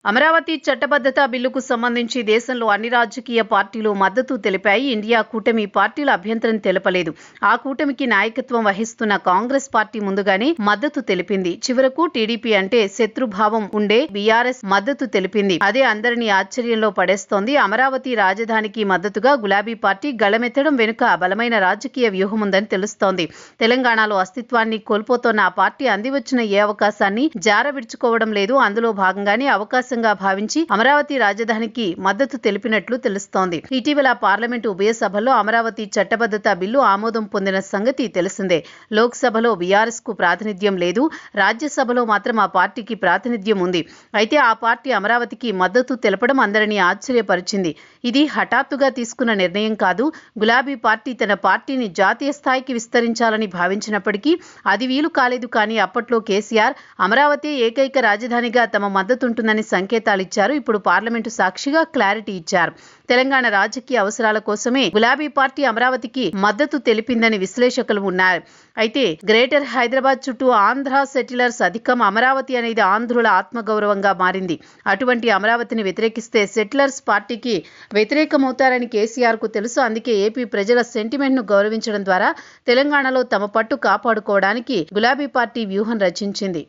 అమరావతి చట్టబద్ధత బిల్లుకు సంబంధించి దేశంలో అన్ని రాజకీయ పార్టీలు మద్దతు తెలిపాయి. ఇండియా కూటమి పార్టీలు అభ్యంతరం తెలపలేదు. ఆ కూటమికి నాయకత్వం వహిస్తున్న కాంగ్రెస్ పార్టీ ముందుగానే మద్దతు తెలిపింది. చివరకు టీడీపీ అంటే శత్రుభావం ఉండే బీఆర్ఎస్ మద్దతు తెలిపింది. అదే అందరినీ ఆశ్చర్యంలో పడేస్తోంది. అమరావతి రాజధానికి మద్దతుగా గులాబీ పార్టీ గళమెత్తడం వెనుక బలమైన రాజకీయ వ్యూహం ఉందని తెలుస్తోంది. తెలంగాణలో అస్తిత్వాన్ని కోల్పోతోన్న ఆ పార్టీ అందివచ్చిన ఏ అవకాశాన్ని జారవిడుచుకోవడం లేదు. అందులో భాగంగానే అవకాశం భావించి అమరావతి రాజధానికి మద్దతు తెలిపినట్లు తెలుస్తోంది. ఇటీవల పార్లమెంటు ఉభయ సభల్లో అమరావతి చట్టబద్ధత బిల్లు ఆమోదం పొందిన సంగతి తెలిసిందే. లోక్సభలో బీఆర్ఎస్ కు ప్రాతినిధ్యం లేదు. రాజ్యసభలో మాత్రం ఆ పార్టీకి ప్రాతినిధ్యం ఉంది. అయితే ఆ పార్టీ అమరావతికి మద్దతు తెలపడం అందరినీ ఆశ్చర్యపరిచింది. ఇది హఠాత్తుగా తీసుకున్న నిర్ణయం కాదు. గులాబీ పార్టీ తన పార్టీని జాతీయ స్థాయికి విస్తరించాలని భావించినప్పటికీ అది వీలు కాలేదు. కానీ అప్పట్లో కేసీఆర్ అమరావతి ఏకైక రాజధానిగా తమ మద్దతుంటుందని సంకేతాలిచ్చారు. ఇప్పుడు పార్లమెంటు సాక్షిగా క్లారిటీ ఇచ్చారు. తెలంగాణ రాజకీయ అవసరాల కోసమే గులాబీ పార్టీ అమరావతికి మద్దతు తెలిపిందని విశ్లేషకులు ఉన్నారు. అయితే గ్రేటర్ హైదరాబాద్ చుట్టూ ఆంధ్ర సెటిలర్స్ అధికం. అమరావతి అనేది ఆంధ్రుల ఆత్మగౌరవంగా మారింది. అటువంటి అమరావతిని వ్యతిరేకిస్తే సెటిలర్స్ పార్టీకి వ్యతిరేకమవుతారని కేసీఆర్ కు తెలుసు. అందుకే ఏపీ ప్రజల సెంటిమెంట్ ను గౌరవించడం ద్వారా తెలంగాణలో తమ పట్టు కాపాడుకోవడానికి గులాబీ పార్టీ వ్యూహం రచించింది.